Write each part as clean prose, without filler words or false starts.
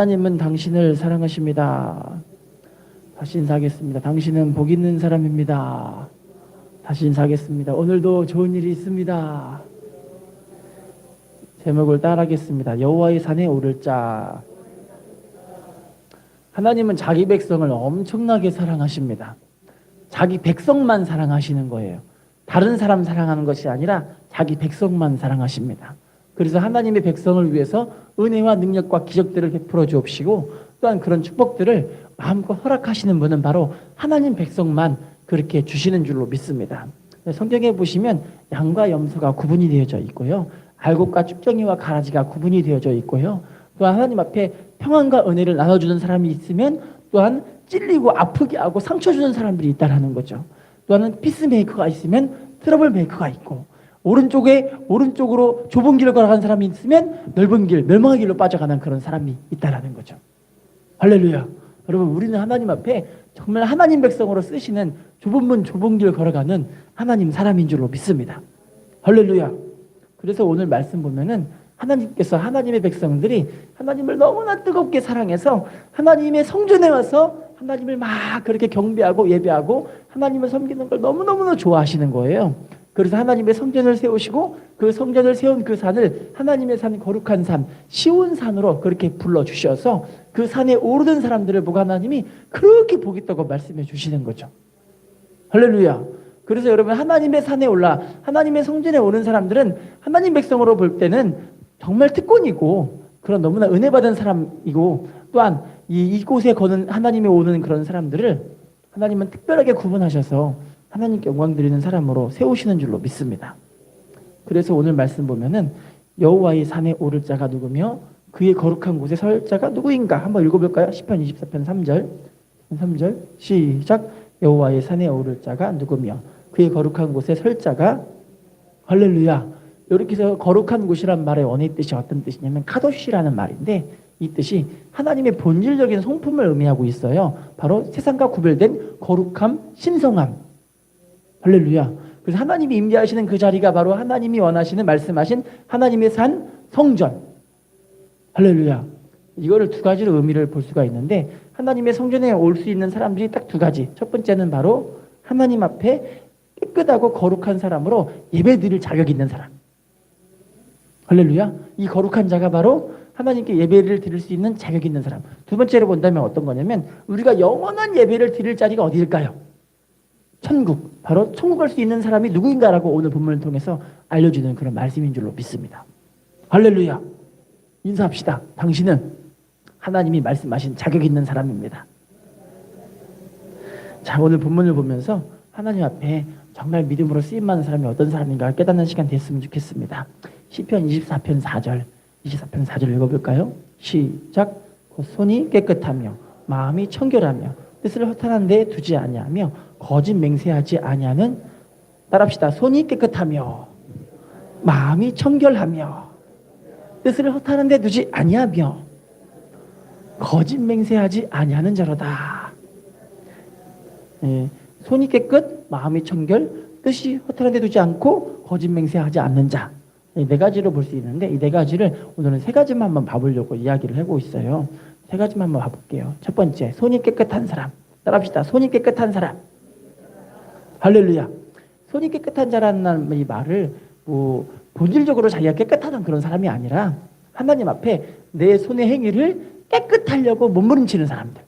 하나님은 당신을 사랑하십니다. 다시 인사하겠습니다. 당신은 복 있는 사람입니다. 다시 인사하겠습니다. 오늘도 좋은 일이 있습니다. 제목을 따라하겠습니다. 여호와의 산에 오를 자. 하나님은 자기 백성을 엄청나게 사랑하십니다. 자기 백성만 사랑하시는 거예요. 다른 사람 사랑하는 것이 아니라 자기 백성만 사랑하십니다. 그래서 하나님의 백성을 위해서 은혜와 능력과 기적들을 베풀어 주옵시고 또한 그런 축복들을 마음껏 허락하시는 분은 바로 하나님 백성만 그렇게 주시는 줄로 믿습니다. 성경에 보시면 양과 염소가 구분이 되어져 있고요. 알곡과 쭉정이와 가라지가 구분이 되어져 있고요. 또한 하나님 앞에 평안과 은혜를 나눠주는 사람이 있으면 또한 찔리고 아프게 하고 상처 주는 사람들이 있다라는 거죠. 또한 피스메이커가 있으면 트러블 메이커가 있고 오른쪽으로 좁은 길을 걸어가는 사람이 있으면 넓은 길, 멸망의 길로 빠져가는 그런 사람이 있다라는 거죠. 할렐루야. 여러분, 우리는 하나님 앞에 정말 하나님 백성으로 쓰시는 좁은 문, 좁은 길 걸어가는 하나님 사람인 줄로 믿습니다. 할렐루야. 그래서 오늘 말씀 보면은 하나님께서 하나님의 백성들이 하나님을 너무나 뜨겁게 사랑해서 하나님의 성전에 와서 하나님을 막 그렇게 경배하고 예배하고 하나님을 섬기는 걸 너무너무 좋아하시는 거예요. 그래서 하나님의 성전을 세우시고 그 성전을 세운 그 산을 하나님의 산, 거룩한 산, 시온산으로 그렇게 불러주셔서 그 산에 오르는 사람들을 보고 하나님이 그렇게 복 있다고 말씀해 주시는 거죠. 할렐루야. 그래서 여러분, 하나님의 산에 올라 하나님의 성전에 오는 사람들은 하나님 백성으로 볼 때는 정말 특권이고 그런 너무나 은혜 받은 사람이고 또한 이곳에 거는 하나님이 오는 그런 사람들을 하나님은 특별하게 구분하셔서 하나님께 영광 드리는 사람으로 세우시는 줄로 믿습니다. 그래서 오늘 말씀 보면은 여호와의 산에 오를 자가 누구며 그의 거룩한 곳에 설 자가 누구인가? 한번 읽어볼까요? 시편 24편 3절 시작. 여호와의 산에 오를 자가 누구며 그의 거룩한 곳에 설 자가. 할렐루야. 이렇게 해서 거룩한 곳이란 말의 원의 뜻이 어떤 뜻이냐면 카도시라는 말인데 이 뜻이 하나님의 본질적인 성품을 의미하고 있어요. 바로 세상과 구별된 거룩함, 신성함. 할렐루야. 그래서 하나님이 임재하시는 그 자리가 바로 하나님이 원하시는 말씀하신 하나님의 산, 성전. 할렐루야. 이거를 두 가지로 의미를 볼 수가 있는데 하나님의 성전에 올 수 있는 사람들이 딱 두 가지. 첫 번째는 바로 하나님 앞에 깨끗하고 거룩한 사람으로 예배드릴 자격이 있는 사람. 할렐루야. 이 거룩한 자가 바로 하나님께 예배를 드릴 수 있는 자격이 있는 사람. 두 번째로 본다면 어떤 거냐면 우리가 영원한 예배를 드릴 자리가 어디일까요? 천국. 바로 천국 갈 수 있는 사람이 누구인가라고 오늘 본문을 통해서 알려주는 그런 말씀인 줄로 믿습니다. 할렐루야. 인사합시다. 당신은 하나님이 말씀하신 자격 있는 사람입니다. 자, 오늘 본문을 보면서 하나님 앞에 정말 믿음으로 쓰임받는 사람이 어떤 사람인가 깨닫는 시간 됐으면 좋겠습니다. 시편 24편 4절 읽어볼까요? 시작. 곧 손이 깨끗하며 마음이 청결하며 뜻을 허탄한 데 두지 아니하며 거짓 맹세하지 아니하는. 따라합시다. 손이 깨끗하며 마음이 청결하며 뜻을 허탄한 데 두지 아니하며 거짓 맹세하지 아니하는 자로다. 손이 깨끗, 마음이 청결, 뜻이 허탄한 데 두지 않고 거짓 맹세하지 않는 자. 네 가지로 볼 수 있는데 이 네 가지를 오늘은 세 가지만 한번 봐보려고 이야기를 하고 있어요. 세 가지만 한번 봐볼게요. 첫 번째, 손이 깨끗한 사람. 따라합시다. 손이 깨끗한 사람. 할렐루야. 손이 깨끗한 자라는 이 말을 본질적으로 자기가 깨끗하다는 그런 사람이 아니라 하나님 앞에 내 손의 행위를 깨끗하려고 몸부림치는 사람들.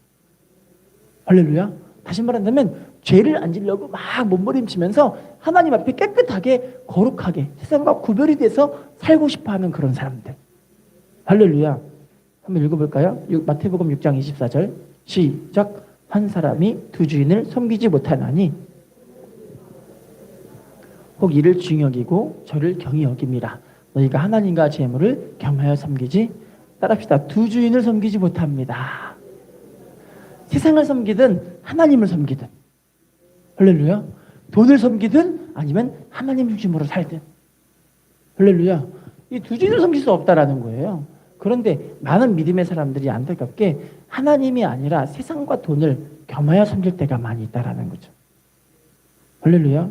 할렐루야. 다시 말한다면 죄를 안 지려고 막 몸부림치면서 하나님 앞에 깨끗하게 거룩하게 세상과 구별이 돼서 살고 싶어하는 그런 사람들. 할렐루야. 한번 읽어볼까요? 마태복음 6장 24절 시작. 한 사람이 두 주인을 섬기지 못하나니 혹 이를 중히 여기고 저를 경히 여김이라. 너희가 하나님과 재물을 겸하여 섬기지. 따라합시다. 두 주인을 섬기지 못합니다. 세상을 섬기든 하나님을 섬기든. 할렐루야. 돈을 섬기든 아니면 하나님 중심으로 살든. 할렐루야. 이 두 주인을 섬길 수 없다라는 거예요. 그런데 많은 믿음의 사람들이 안타깝게 하나님이 아니라 세상과 돈을 겸하여 섬길 때가 많이 있다라는 거죠. 할렐루야.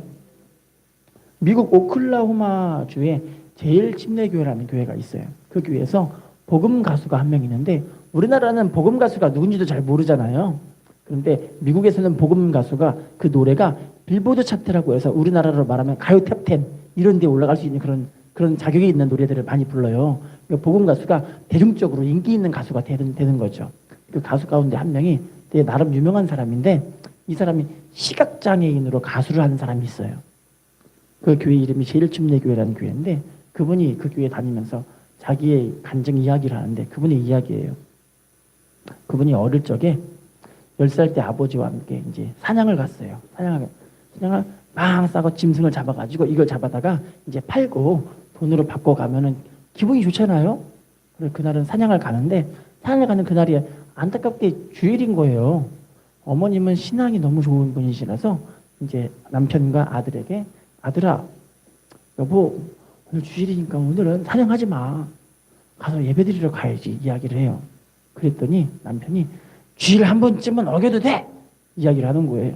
미국 오클라호마주에 제일 침례교회라는 교회가 있어요. 그 교회에서 복음 가수가 한 명 있는데 우리나라는 복음 가수가 누군지도 잘 모르잖아요. 그런데 미국에서는 복음 가수가 그 노래가 빌보드 차트라고 해서 우리나라로 말하면 가요 탭10 이런 데 올라갈 수 있는 그런 자격이 있는 노래들을 많이 불러요. 그러니까 복음 가수가 대중적으로 인기 있는 가수가 되는 거죠. 그 가수 가운데 한 명이 되게 나름 유명한 사람인데 이 사람이 시각장애인으로 가수를 하는 사람이 있어요. 그 교회 이름이 제일침례교회라는 교회인데 그분이 그 교회 다니면서 자기의 간증 이야기를 하는데 그분의 이야기예요. 그분이 어릴 적에 10살 때 아버지와 함께 이제 사냥을 갔어요. 사냥을 막 싸고 짐승을 잡아가지고 이걸 잡아다가 이제 팔고 돈으로 바꿔가면은 기분이 좋잖아요. 그래서 그날은 사냥을 가는데 사냥을 가는 그날이 안타깝게 주일인 거예요. 어머님은 신앙이 너무 좋은 분이시라서 이제 남편과 아들에게 아들아, 여보 오늘 주일이니까 오늘은 사냥하지 마. 가서 예배드리러 가야지 이야기를 해요. 그랬더니 남편이 주일 한 번쯤은 어겨도 돼! 이야기를 하는 거예요.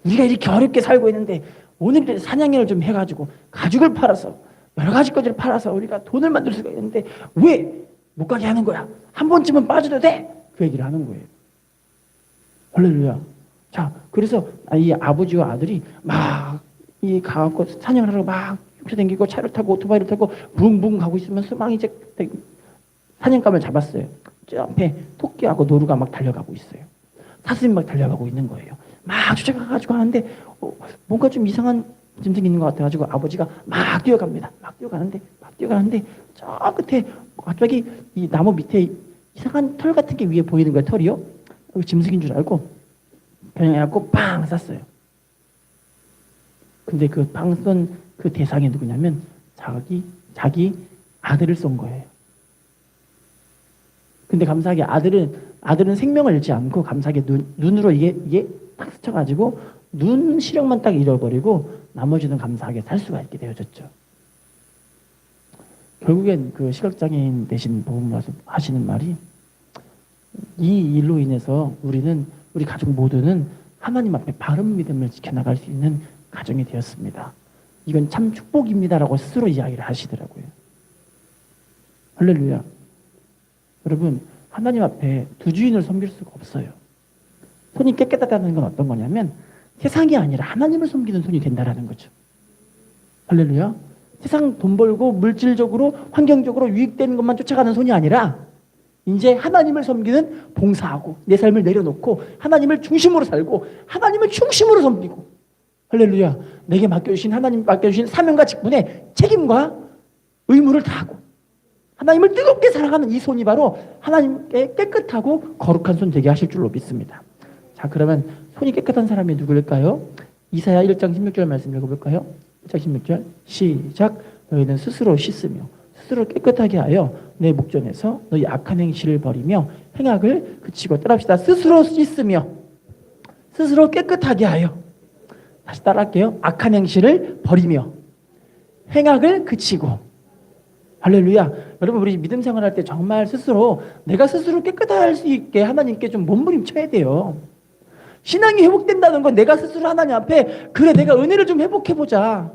우리가 이렇게 어렵게 살고 있는데 오늘 사냥을 좀 해가지고 가죽을 팔아서 여러 가지 것들을 팔아서 우리가 돈을 만들 수가 있는데 왜 못 가게 하는 거야? 한 번쯤은 빠져도 돼! 그 얘기를 하는 거예요. 할렐루야. 자, 그래서 이 아버지와 아들이 막 이 가갖고 사냥을 하러 막 쫓아다니고 차를 타고 오토바이를 타고 붕붕 가고 있으면서 막 이제 사냥감을 잡았어요. 저 앞에 토끼하고 노루가 막 달려가고 있어요. 사슴이 막 달려가고 있는 거예요. 막 쫓아가가지고 하는데 뭔가 좀 이상한 짐승이 있는 것 같아가지고 아버지가 막 뛰어갑니다. 막 뛰어가는데 저 끝에 갑자기 이 나무 밑에 이상한 털 같은 게 위에 보이는 거예요. 털이요. 짐승인 줄 알고 겨냥해갖고 빵 쐈어요. 근데 그 빵 쏜 그 대상이 누구냐면 자기 아들을 쏜 거예요. 근데 감사하게 아들은 생명을 잃지 않고 감사하게 눈으로 이게 딱 스쳐가지고 눈 시력만 딱 잃어버리고 나머지는 감사하게 살 수가 있게 되어졌죠. 결국엔 그 시각장애인 대신 복음 가서 하시는 말이 이 일로 인해서 우리 가족 모두는 하나님 앞에 바른 믿음을 지켜나갈 수 있는 가정이 되었습니다. 이건 참 축복입니다라고 스스로 이야기를 하시더라고요. 할렐루야. 여러분 하나님 앞에 두 주인을 섬길 수가 없어요. 손이 깨끗하다는 건 어떤 거냐면 세상이 아니라 하나님을 섬기는 손이 된다라는 거죠. 할렐루야. 세상 돈 벌고 물질적으로 환경적으로 유익되는 것만 쫓아가는 손이 아니라 이제 하나님을 섬기는 봉사하고 내 삶을 내려놓고 하나님을 중심으로 살고 하나님을 중심으로 섬기고 할렐루야. 내게 하나님 맡겨주신 사명과 직분의 책임과 의무를 다하고 하나님을 뜨겁게 사랑하는 이 손이 바로 하나님께 깨끗하고 거룩한 손 되게 하실 줄로 믿습니다. 자, 그러면 손이 깨끗한 사람이 누구일까요? 이사야 1장 16절 말씀 읽어볼까요? 1장 16절 시작. 너희는 스스로 씻으며 스스로 깨끗하게 하여 내 목전에서 너희 악한 행실을 버리며 행악을 그치고 따라합시다. 스스로 씻으며 스스로 깨끗하게 하여 다시 따라할게요. 악한 행실을 버리며 행악을 그치고 할렐루야. 여러분 우리 믿음 생활할 때 정말 내가 스스로 깨끗할 수 있게 하나님께 좀 몸부림쳐야 돼요. 신앙이 회복된다는 건 내가 스스로 하나님 앞에 그래 내가 은혜를 좀 회복해보자.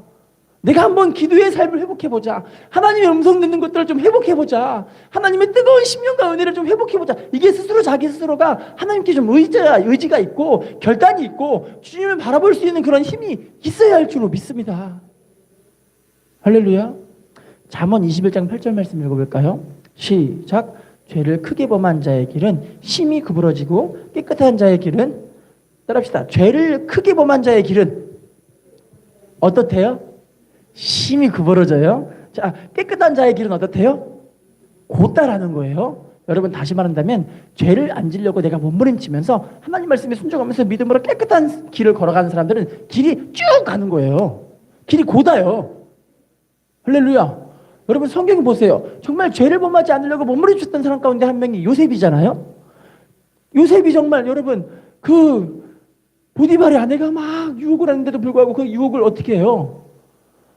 내가 한번 기도의 삶을 회복해보자. 하나님의 음성 듣는 것들을 좀 회복해보자. 하나님의 뜨거운 심령과 은혜를 좀 회복해보자. 이게 자기 스스로가 하나님께 좀 의지가 있고 결단이 있고 주님을 바라볼 수 있는 그런 힘이 있어야 할 줄로 믿습니다. 할렐루야. 잠언 21장 8절 말씀 읽어볼까요? 시작. 죄를 크게 범한 자의 길은 심히 구부러지고 깨끗한 자의 길은 따라합시다. 죄를 크게 범한 자의 길은 어떻대요? 심히 구부러져요. 자, 깨끗한 자의 길은 어떻대요? 곧다라는 거예요. 여러분 다시 말한다면 죄를 안 지려고 내가 몸부림치면서 하나님 말씀에 순종하면서 믿음으로 깨끗한 길을 걸어가는 사람들은 길이 쭉 가는 거예요. 길이 곧아요. 할렐루야. 여러분 성경 보세요. 정말 죄를 범하지 않으려고 몸부림쳤던 사람 가운데 한 명이 요셉이잖아요. 요셉이 정말 여러분 보디발의 아내가 막 유혹을 하는데도 불구하고 그 유혹을 어떻게 해요?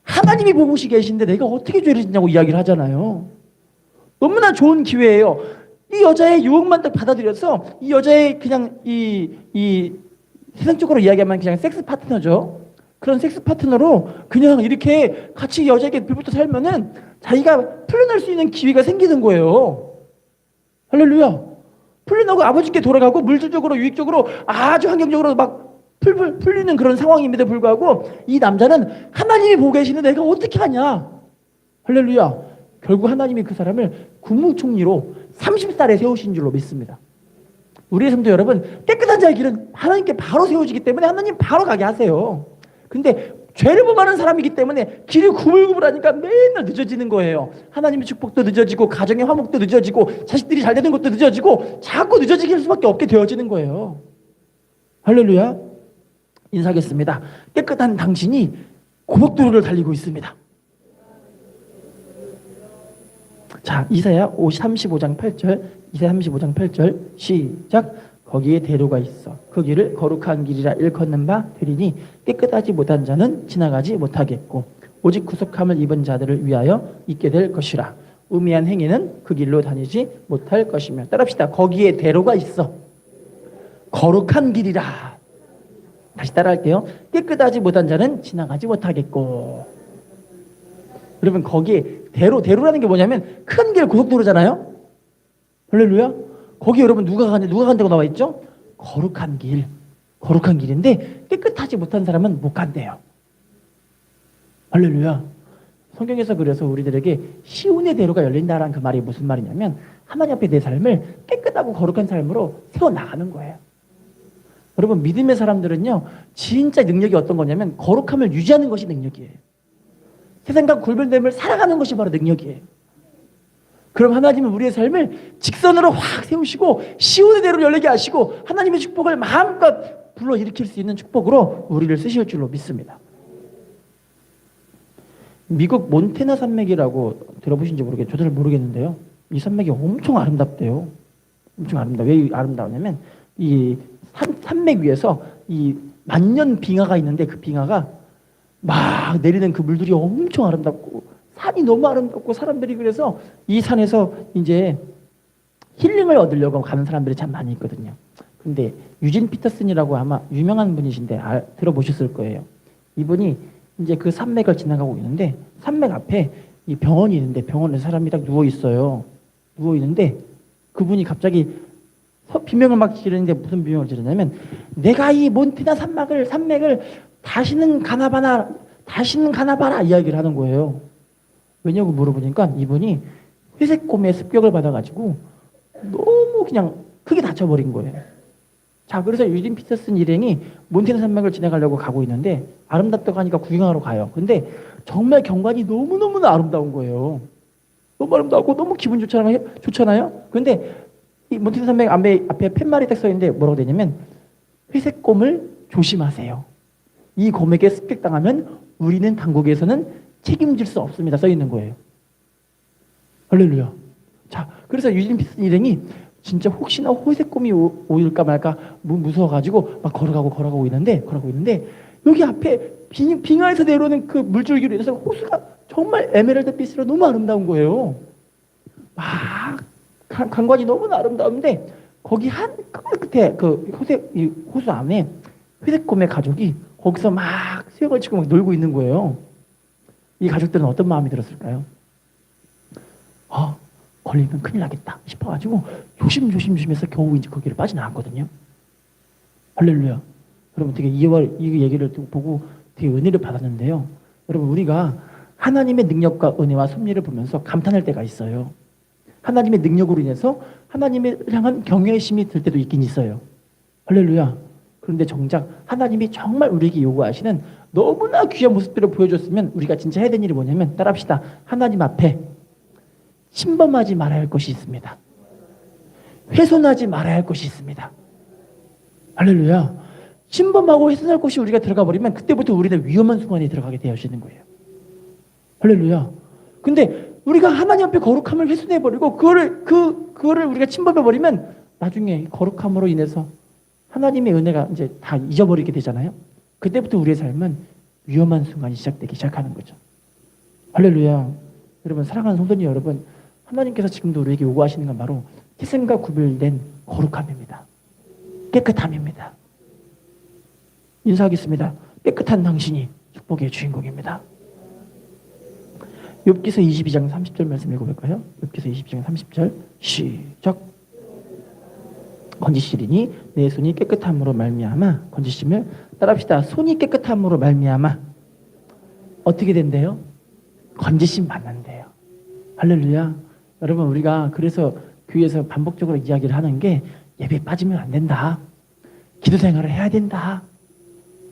하나님이 보고 계신데 내가 어떻게 죄를 짓냐고 이야기를 하잖아요. 너무나 좋은 기회예요. 이 여자의 유혹만 딱 받아들여서 이 여자의 그냥 이 세상적으로 이야기하면 그냥 섹스 파트너죠. 그런 섹스 파트너로 그냥 이렇게 같이 여자에게 빌붙어 살면은 자기가 풀려날 수 있는 기회가 생기는 거예요. 할렐루야. 풀려나고 아버지께 돌아가고 물질적으로 유익적으로 아주 환경적으로 막 풀풀 풀리는 그런 상황임에도 불구하고 이 남자는 하나님이 보고 계시는 내가 어떻게 하냐. 할렐루야. 결국 하나님이 그 사람을 국무총리로 30살에 세우신 줄로 믿습니다. 우리의 삶도 여러분 깨끗한 자의 길은 하나님께 바로 세워지기 때문에 하나님 바로 가게 하세요. 근데 죄를 범하는 사람이기 때문에 길이 구불구불하니까 맨날 늦어지는 거예요. 하나님의 축복도 늦어지고 가정의 화목도 늦어지고 자식들이 잘 되는 것도 늦어지고 자꾸 늦어지게 할 수밖에 없게 되어지는 거예요. 할렐루야. 인사하겠습니다. 깨끗한 당신이 고속도로를 달리고 있습니다. 자, 이사야 35장 8절, 이사야 35장 8절 시작. 거기에 대로가 있어 그 길을 거룩한 길이라 일컫는 바 되리니 깨끗하지 못한 자는 지나가지 못하겠고 오직 구속함을 입은 자들을 위하여 있게 될 것이라. 우매한 행위는 그 길로 다니지 못할 것이며. 따라합시다. 거기에 대로가 있어 거룩한 길이라. 다시 따라할게요. 깨끗하지 못한 자는 지나가지 못하겠고. 여러분 거기에 대로라는 게 뭐냐면 큰 길 고속도로잖아요. 할렐루야. 거기 여러분 누가 간다고 나와 있죠? 거룩한 길. 거룩한 길인데 깨끗하지 못한 사람은 못 간대요. 할렐루야. 성경에서 그래서 우리들에게 시온의 대로가 열린다라는 그 말이 무슨 말이냐면 하나님 앞에 내 삶을 깨끗하고 거룩한 삶으로 세워나가는 거예요. 여러분 믿음의 사람들은요 진짜 능력이 어떤 거냐면 거룩함을 유지하는 것이 능력이에요. 세상과 구별됨을 살아가는 것이 바로 능력이에요. 그럼 하나님은 우리의 삶을 직선으로 확 세우시고 시온의 대로 열리게 하시고 하나님의 축복을 마음껏 불러일으킬 수 있는 축복으로 우리를 쓰실 줄로 믿습니다. 미국 몬테나 산맥이라고 들어보신지 모르겠어요. 저도 잘 모르겠는데요. 이 산맥이 엄청 아름답대요. 엄청 아름다워. 왜 아름다우냐면 이 산맥 위에서 이 만년 빙하가 있는데 그 빙하가 막 내리는 그 물들이 엄청 아름답고 산이 너무 아름답고 사람들이 그래서 이 산에서 이제 힐링을 얻으려고 가는 사람들이 참 많이 있거든요. 근데 유진 피터슨이라고 아마 유명한 분이신데 들어보셨을 거예요. 이분이 이제 그 산맥을 지나가고 있는데 산맥 앞에 이 병원이 있는데 병원에 사람이 딱 누워 있어요. 누워 있는데 그분이 갑자기 비명을 막 지르는데 무슨 비명을 지르냐면 내가 이 몬테나 산맥을 다시는 가나봐라 이야기를 하는 거예요. 왜냐고 물어보니까 이분이 회색곰의 습격을 받아가지고 너무 그냥 크게 다쳐버린 거예요. 자, 그래서 유진 피터슨 일행이 몬테나 산맥을 지나가려고 가고 있는데 아름답다고 하니까 구경하러 가요. 근데 정말 경관이 너무너무 아름다운 거예요. 너무 아름다웠고 너무 기분 좋잖아요. 근데 이 몬테나 산맥 앞에 팻말이 딱 써있는데 뭐라고 되냐면 회색곰을 조심하세요. 이 곰에게 습격당하면 우리는 당국에서는 책임질 수 없습니다. 써있는 거예요. 할렐루야. 자, 그래서 유진 피터슨 일행이 진짜 혹시나 회색곰이 오일까 말까 무서워가지고 막 걸어가고 있는데 여기 앞에 빙하에서 내려오는 그 물줄기로 인해서 호수가 정말 에메랄드빛으로 너무 아름다운 거예요. 막 강관이 너무나 아름다운데 거기 한 끝에 그 호수 안에 회색곰의 가족이 거기서 막 수영을 치고 막 놀고 있는 거예요. 이 가족들은 어떤 마음이 들었을까요? 걸리면 큰일 나겠다 싶어가지고 조심해서 겨우 이제 거기를 빠져나왔거든요. 할렐루야. 여러분 되게 이 얘기를 보고 되게 은혜를 받았는데요. 여러분 우리가 하나님의 능력과 은혜와 섭리를 보면서 감탄할 때가 있어요. 하나님의 능력으로 인해서 하나님을 향한 경외심이 들 때도 있긴 있어요. 할렐루야. 그런데 정작 하나님이 정말 우리에게 요구하시는 너무나 귀한 모습들을 보여줬으면 우리가 진짜 해야 되는 일이 뭐냐면 따라합시다. 하나님 앞에 침범하지 말아야 할 것이 있습니다. 훼손하지 말아야 할 것이 있습니다. 할렐루야. 침범하고 훼손할 곳이 우리가 들어가 버리면 그때부터 우리는 위험한 순간에 들어가게 되어지는 거예요. 할렐루야. 근데 우리가 하나님 앞에 거룩함을 훼손해버리고 그거를 우리가 침범해버리면 나중에 거룩함으로 인해서 하나님의 은혜가 이제 다 잊어버리게 되잖아요. 그때부터 우리의 삶은 위험한 순간이 시작되기 시작하는 거죠. 할렐루야. 여러분 사랑하는 성도님 여러분, 하나님께서 지금도 우리에게 요구하시는 건 바로 희생과 구별된 거룩함입니다. 깨끗함입니다. 인사하겠습니다. 깨끗한 당신이 축복의 주인공입니다. 욥기서 22장 30절 말씀 읽어볼까요? 욥기서 22장 30절 시작. 건지시리니 내 손이 깨끗함으로 말미암아 건지심을 따라합시다. 손이 깨끗함으로 말미암아 어떻게 된대요? 건지심 받는데요. 할렐루야. 여러분 우리가 그래서 교회에서 반복적으로 이야기를 하는 게 예배 빠지면 안 된다. 기도 생활을 해야 된다.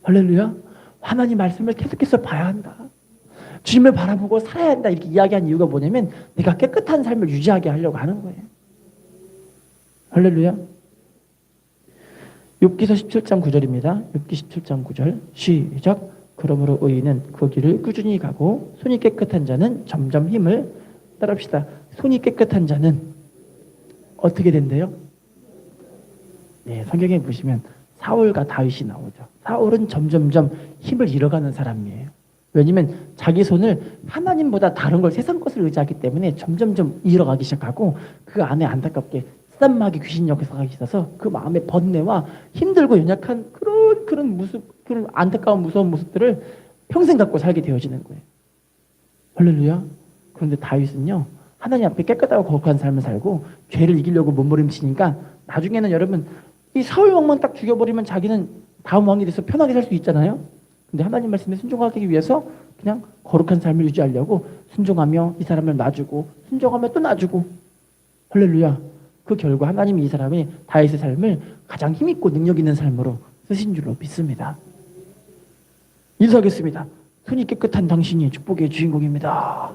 할렐루야. 하나님 말씀을 계속해서 봐야 한다. 주님을 바라보고 살아야 한다. 이렇게 이야기한 이유가 뭐냐면 내가 깨끗한 삶을 유지하게 하려고 하는 거예요. 할렐루야. 욥기서 17장 9절입니다. 욥기 17장 9절 시작. 그러므로 의인은 그 길을 꾸준히 가고 손이 깨끗한 자는 점점 힘을 따라합시다. 손이 깨끗한 자는 어떻게 된대요? 네, 성경에 보시면 사울과 다윗이 나오죠. 사울은 점점점 힘을 잃어가는 사람이에요. 왜냐면 자기 손을 하나님보다 다른 걸 세상 것을 의지하기 때문에 점점점 잃어가기 시작하고 그 안에 안타깝게 쓰단 마귀 귀신 역사가 있어서 그 마음의 번뇌와 힘들고 연약한 그런 모습, 그런 안타까운 무서운 모습들을 평생 갖고 살게 되어지는 거예요. 할렐루야. 그런데 다윗은요 하나님 앞에 깨끗하고 거룩한 삶을 살고 죄를 이기려고 몸부림치니까 나중에는 여러분 이 사울 왕만 딱 죽여버리면 자기는 다음 왕이 돼서 편하게 살 수 있잖아요. 근데 하나님 말씀에 순종하기 위해서 그냥 거룩한 삶을 유지하려고 순종하며 이 사람을 놔주고 순종하며 또 놔주고 할렐루야. 그 결과 하나님이 이 사람이 다윗의 삶을 가장 힘있고 능력 있는 삶으로 쓰신 줄로 믿습니다. 인사하겠습니다. 손이 깨끗한 당신이 축복의 주인공입니다.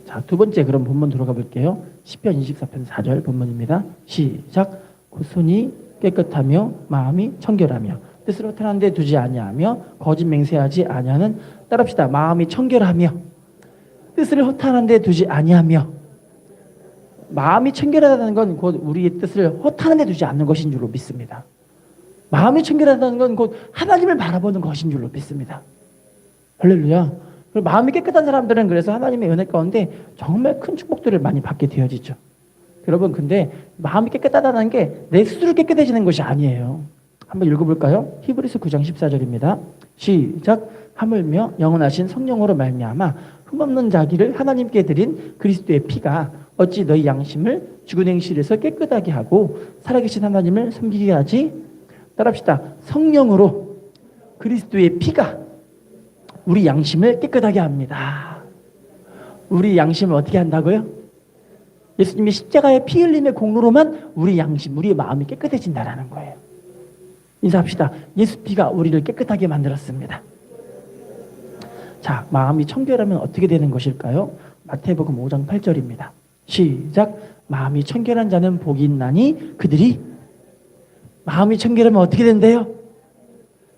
자, 두 번째 그럼 본문 들어가 볼게요. 시편 24편 4절 본문입니다. 시작. 그 손이 깨끗하며 마음이 청결하며 뜻을 허탄한 데 두지 아니하며 거짓 맹세하지 아니하는 따라합시다. 마음이 청결하며 뜻을 허탄한 데 두지 아니하며 마음이 청결하다는 건 곧 우리의 뜻을 허탄한 데 두지 않는 것인 줄로 믿습니다. 마음이 청결하다는 건 곧 하나님을 바라보는 것인 줄로 믿습니다. 할렐루야. 마음이 깨끗한 사람들은 그래서 하나님의 은혜 가운데 정말 큰 축복들을 많이 받게 되어지죠. 여러분 근데 마음이 깨끗하다는 게 내 스스로 깨끗해지는 것이 아니에요. 한번 읽어볼까요? 히브리서 9장 14절입니다. 시작. 하물며 영원하신 성령으로 말미암아 흠없는 자기를 하나님께 드린 그리스도의 피가 어찌 너희 양심을 죽은 행실에서 깨끗하게 하고 살아계신 하나님을 섬기게 하지? 따라합시다. 성령으로 그리스도의 피가 우리 양심을 깨끗하게 합니다. 우리 양심을 어떻게 한다고요? 예수님이 십자가의 피 흘림의 공로로만 우리 양심, 우리의 마음이 깨끗해진다라는 거예요. 인사합시다. 예수 피가 우리를 깨끗하게 만들었습니다. 자, 마음이 청결하면 어떻게 되는 것일까요? 마태복음 5장 8절입니다. 시작. 마음이 청결한 자는 복이 있나니 그들이 마음이 청결하면 어떻게 된대요?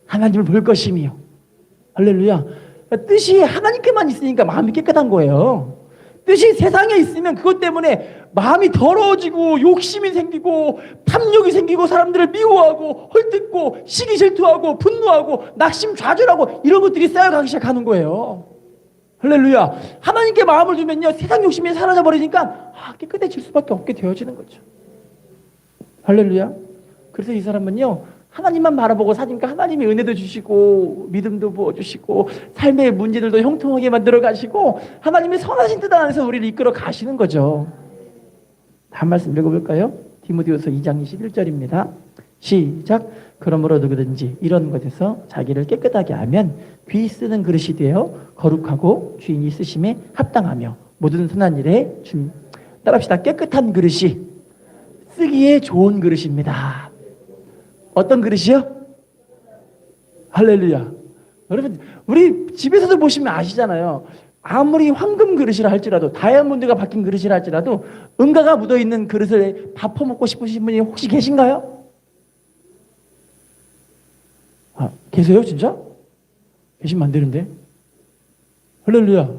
하나님을 볼 것이며. 할렐루야. 뜻이 하나님께만 있으니까 마음이 깨끗한 거예요. 뜻이 세상에 있으면 그것 때문에 마음이 더러워지고 욕심이 생기고 탐욕이 생기고 사람들을 미워하고 헐뜯고 시기 질투하고 분노하고 낙심 좌절하고 이런 것들이 쌓여가기 시작하는 거예요. 할렐루야. 하나님께 마음을 두면요 세상 욕심이 사라져 버리니까 깨끗해질 수밖에 없게 되어지는 거죠. 할렐루야. 그래서 이 사람은요 하나님만 바라보고 사니까 하나님이 은혜도 주시고 믿음도 부어주시고 삶의 문제들도 형통하게 만들어 가시고 하나님의 선하신 뜻 안에서 우리를 이끌어 가시는 거죠. 한 말씀 읽어볼까요? 디모데후서 2장 21절입니다. 시작. 그러므로 누구든지 이런 것에서 자기를 깨끗하게 하면 귀 쓰는 그릇이 되어 거룩하고 주인이 쓰심에 합당하며 모든 선한 일에 따라합시다. 깨끗한 그릇이 쓰기에 좋은 그릇입니다. 어떤 그릇이요? 할렐루야. 여러분 우리 집에서도 보시면 아시잖아요. 아무리 황금 그릇이라 할지라도 다이아몬드가 박힌 그릇이라 할지라도 은가가 묻어있는 그릇을 밥 퍼먹고 싶으신 분이 혹시 계신가요? 계세요 진짜? 계시면 안 되는데. 할렐루야.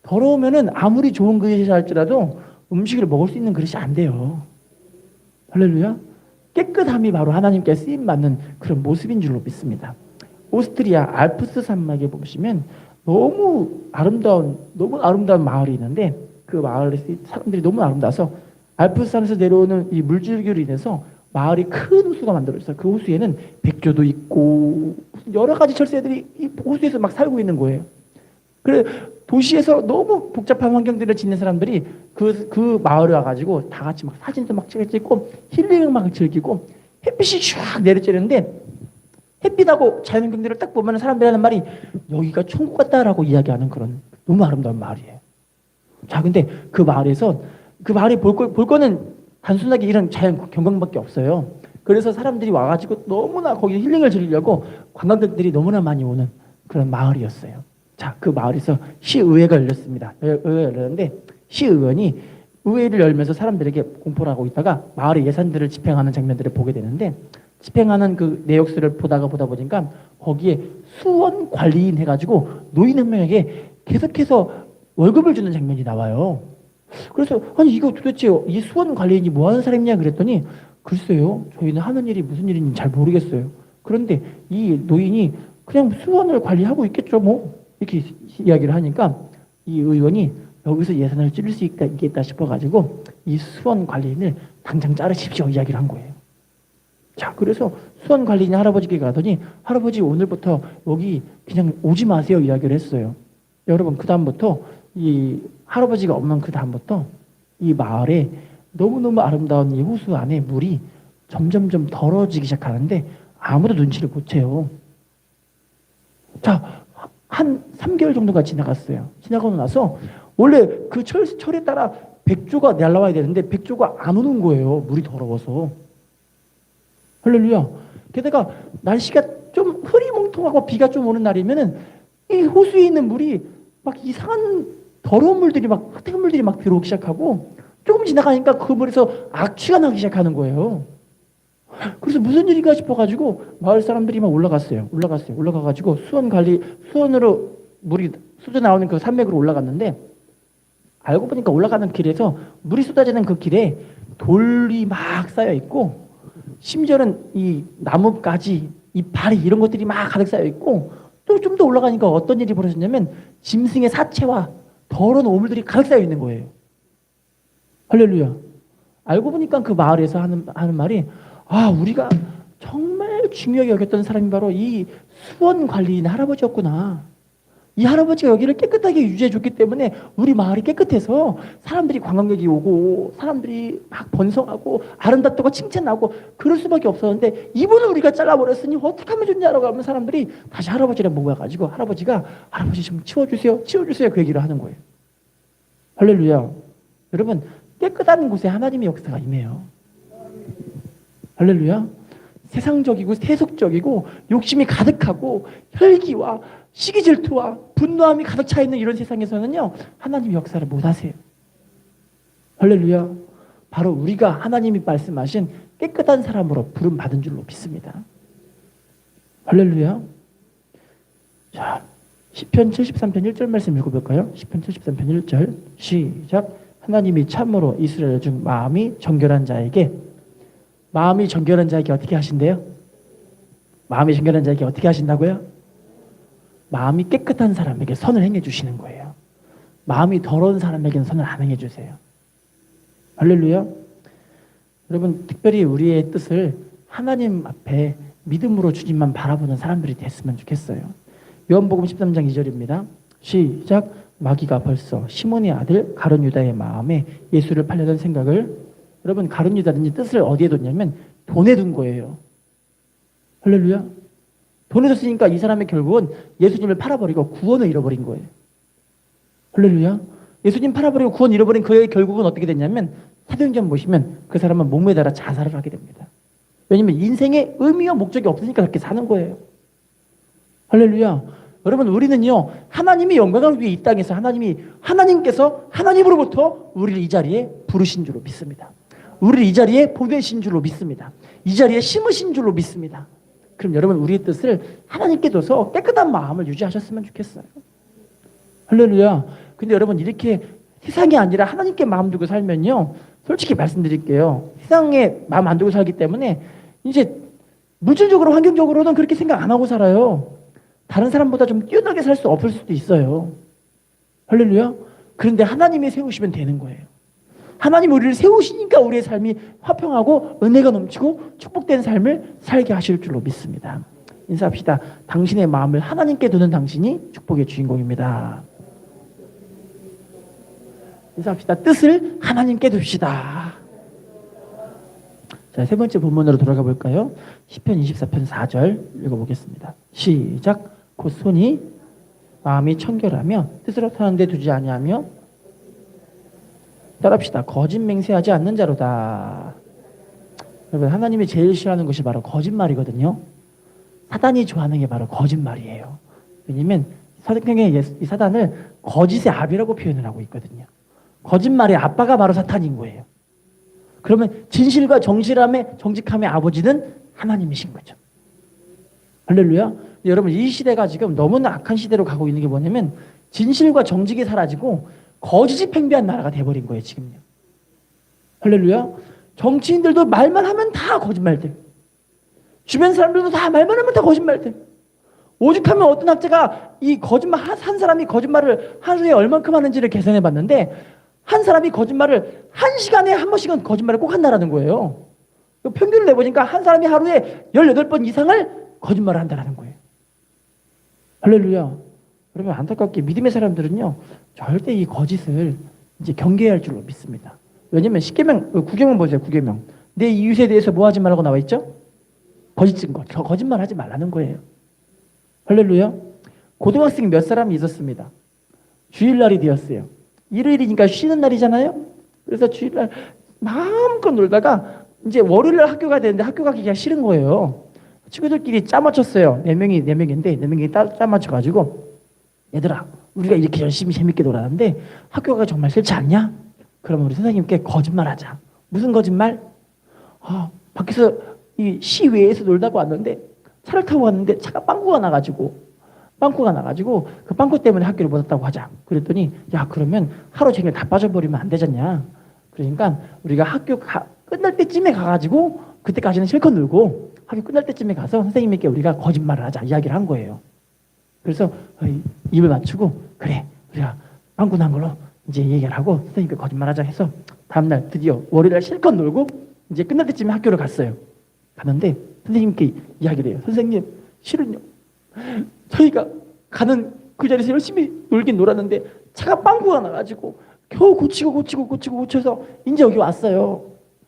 더러우면은 아무리 좋은 그릇이라 할지라도 음식을 먹을 수 있는 그릇이 안 돼요. 할렐루야. 깨끗함이 바로 하나님께 쓰임받는 그런 모습인 줄로 믿습니다. 오스트리아 알프스 산맥에 보시면 너무 아름다운 마을이 있는데 그 마을에 사람들이 너무 아름다워서 알프스 산에서 내려오는 이 물줄기로 인해서 마을이 큰 호수가 만들어져서 그 호수에는 백조도 있고 여러 가지 철새들이 이 호수에서 막 살고 있는 거예요. 그래 도시에서 너무 복잡한 환경들을 지닌 사람들이 그 마을에 와가지고 다 같이 막 사진도 막 찍고 힐링을 막 즐기고 햇빛이 쫙 내리쬐는데 햇빛하고 자연환경들을 딱 보면 사람들이 하는 말이 여기가 천국 같다라고 이야기하는 그런 너무 아름다운 마을이에요. 자, 근데 그 마을에서 그 마을에 볼 거는 단순하게 이런 자연 경관밖에 없어요. 그래서 사람들이 와가지고 너무나 거기 힐링을 즐기려고 관광객들이 너무나 많이 오는 그런 마을이었어요. 자, 그 마을에서 시의회가 열렸습니다. 의회가 열렸는데 시의원이 의회를 열면서 사람들에게 공포를 하고 있다가 마을의 예산들을 집행하는 장면들을 보게 되는데 집행하는 그 내역서를 보다 보니까 거기에 수원 관리인 해가지고 노인 한 명에게 계속해서 월급을 주는 장면이 나와요. 그래서 아니 이거 도대체 이 수원 관리인이 뭐 하는 사람이냐 그랬더니 글쎄요 저희는 하는 일이 무슨 일인지 잘 모르겠어요. 그런데 이 노인이 그냥 수원을 관리하고 있겠죠 뭐 이렇게 이야기를 하니까 이 의원이 여기서 예산을 줄일 수 있겠다 싶어가지고 이 수원 관리인을 당장 자르십시오 이야기를 한 거예요. 자, 그래서 수원 관리인 할아버지께 가더니 할아버지 오늘부터 여기 그냥 오지 마세요 이야기를 했어요. 여러분 그 다음부터 이 할아버지가 없는 그 다음부터 이 마을에 너무너무 아름다운 이 호수 안에 물이 점점점 더러워지기 시작하는데 아무도 눈치를 못 채요. 자, 한 3개월 정도가 지나갔어요. 지나가고 나서 원래 그 철에 따라 백조가 날라와야 되는데 백조가 안 오는 거예요. 물이 더러워서. 할렐루야. 게다가 날씨가 좀 흐리멍텅하고 비가 좀 오는 날이면은 이 호수에 있는 물이 막 이상한 더러운 물들이 막 흙탕 물들이 막 들어오기 시작하고 조금 지나가니까 그 물에서 악취가 나기 시작하는 거예요. 그래서 무슨 일인가 싶어가지고 마을 사람들이 막 올라가가지고 수원으로 물이 쏟아 나오는 그 산맥으로 올라갔는데 알고 보니까 올라가는 길에서 물이 쏟아지는 그 길에 돌이 막 쌓여 있고 심지어는 이 나뭇가지, 이파리 이런 것들이 막 가득 쌓여 있고 또 좀 더 올라가니까 어떤 일이 벌어졌냐면 짐승의 사체와 더러운 오물들이 가득 쌓여 있는 거예요. 할렐루야. 알고 보니까 그 마을에서 하는 말이 우리가 정말 중요하게 여겼던 사람이 바로 이 수원 관리인 할아버지였구나. 이 할아버지가 여기를 깨끗하게 유지해 줬기 때문에 우리 마을이 깨끗해서 사람들이 관광객이 오고 사람들이 막 번성하고 아름답다고 칭찬하고 그럴 수밖에 없었는데 이분을 우리가 잘라버렸으니 어떻게 하면 좋냐라고 하면 사람들이 다시 할아버지랑 모여가지고 할아버지 좀 치워주세요 그 얘기를 하는 거예요. 할렐루야. 여러분 깨끗한 곳에 하나님의 역사가 임해요. 할렐루야. 세상적이고 세속적이고 욕심이 가득하고 혈기와 시기 질투와 분노함이 가득 차 있는 이런 세상에서는요 하나님의 역사를 못 하세요. 할렐루야. 바로 우리가 하나님이 말씀하신 깨끗한 사람으로 부름 받은 줄로 믿습니다. 할렐루야. 자, 시편 73편 1절 말씀 읽어볼까요? 시편 73편 1절 시작. 하나님이 참으로 이스라엘 중 마음이 정결한 자에게 어떻게 하신대요? 마음이 정결한 자에게 어떻게 하신다고요? 마음이 깨끗한 사람에게 선을 행해 주시는 거예요. 마음이 더러운 사람에게는 선을 안 행해 주세요. 할렐루야. 여러분 특별히 우리의 뜻을 하나님 앞에 믿음으로 주님만 바라보는 사람들이 됐으면 좋겠어요. 요한복음 13장 2절입니다. 시작. 마귀가 벌써 시몬의 아들 가룟 유다의 마음에 예수를 팔려던 생각을 여러분 가룟 유다는 뜻을 어디에 뒀냐면 돈에 둔 거예요. 할렐루야. 돈에 뒀으니까 이 사람의 결국은 예수님을 팔아버리고 구원을 잃어버린 거예요. 할렐루야. 예수님 팔아버리고 구원 잃어버린 그의 결국은 어떻게 됐냐면 사도행전 보시면 그 사람은 목매달아 자살을 하게 됩니다. 왜냐하면 인생에 의미와 목적이 없으니까 그렇게 사는 거예요. 할렐루야. 여러분 우리는요 하나님의 영광을 위해 이 땅에서 하나님께서 하나님으로부터 우리를 이 자리에 부르신 줄로 믿습니다. 우리를 이 자리에 보내신 줄로 믿습니다. 이 자리에 심으신 줄로 믿습니다. 그럼 여러분 우리의 뜻을 하나님께 둬서 깨끗한 마음을 유지하셨으면 좋겠어요. 할렐루야. 근데 여러분 이렇게 세상이 아니라 하나님께 마음 두고 살면요 솔직히 말씀드릴게요. 세상에 마음 안 두고 살기 때문에 이제 물질적으로 환경적으로는 그렇게 생각 안 하고 살아요. 다른 사람보다 좀 뛰어나게 살 수 없을 수도 있어요. 할렐루야. 그런데 하나님이 세우시면 되는 거예요. 하나님 우리를 세우시니까 우리의 삶이 화평하고 은혜가 넘치고 축복된 삶을 살게 하실 줄로 믿습니다. 인사합시다. 당신의 마음을 하나님께 두는 당신이 축복의 주인공입니다. 인사합시다. 뜻을 하나님께 둡시다. 자, 세 번째 본문으로 돌아가 볼까요? 시편 24편 4절 읽어보겠습니다. 시작. 곧 손이 마음이 청결하며 뜻으로 타는 데 두지 아니하며 따라합시다. 거짓 맹세하지 않는 자로다. 여러분, 하나님이 제일 싫어하는 것이 바로 거짓말이거든요. 사단이 좋아하는 게 바로 거짓말이에요. 왜냐면 성경에 이 사단을 거짓의 아비라고 표현을 하고 있거든요. 거짓말의 아빠가 바로 사탄인 거예요. 그러면 진실과 정직함의 아버지는 하나님이신 거죠. 할렐루야. 여러분, 이 시대가 지금 너무나 악한 시대로 가고 있는 게 뭐냐면 진실과 정직이 사라지고 거짓이 팽배한 나라가 돼버린 거예요, 지금요. 할렐루야. 정치인들도 말만 하면 다 거짓말들. 주변 사람들도 다 말만 하면 다 거짓말들. 오죽하면 어떤 학자가 이 거짓말 한 사람이 거짓말을 하루에 얼만큼 하는지를 계산해 봤는데 한 사람이 거짓말을 1시간에 한 번씩은 거짓말을 꼭 한다라는 거예요. 평균을 내보니까 한 사람이 하루에 18번 이상을 거짓말을 한다라는 거예요. 할렐루야. 그러면 안타깝게 믿음의 사람들은요, 절대 이 거짓을 이제 경계해야 할 줄로 믿습니다. 왜냐면 9계명 보세요. 9계명. 내 이웃에 대해서 뭐 하지 말라고 나와 있죠? 거짓 증거. 거짓말 하지 말라는 거예요. 할렐루야. 고등학생 몇 사람이 있었습니다. 주일날이 되었어요. 일요일이니까 쉬는 날이잖아요. 그래서 주일날 마음껏 놀다가 이제 월요일날 학교 가야 되는데 학교 가기가 싫은 거예요. 친구들끼리 짜 맞췄어요. 4명인데 4명이 짜 맞춰가지고 얘들아, 우리가 이렇게 열심히 재밌게 놀았는데 학교 가기 정말 싫지 않냐? 그러면 우리 선생님께 거짓말하자. 무슨 거짓말? 밖에서 이 시외에서 놀다가 왔는데 차를 타고 왔는데 차가 빵꾸가 나가지고 그 빵꾸 때문에 학교를 못 왔다고 하자. 그랬더니 야, 그러면 하루 종일 다 빠져버리면 안 되잖냐. 그러니까 우리가 학교 끝날 때쯤에 가가지고 그때까지는 실컷 놀고 학교 끝날 때쯤에 가서 선생님께 우리가 거짓말을 하자 이야기를 한 거예요. 그래서 입을 맞추고 그래, 우리가 빵꾸 난 걸로 이제 얘기를 하고 선생님께 거짓말하자 해서 다음날 드디어 월요일날 실컷 놀고 이제 끝날 때쯤에 학교를 갔어요. 갔는데 선생님께 이야기를 해요. 선생님, 실은요, 저희가 가는 그 자리에서 열심히 놀긴 놀았는데 차가 빵꾸가 나가지고 겨우 고쳐서 이제 여기 왔어요.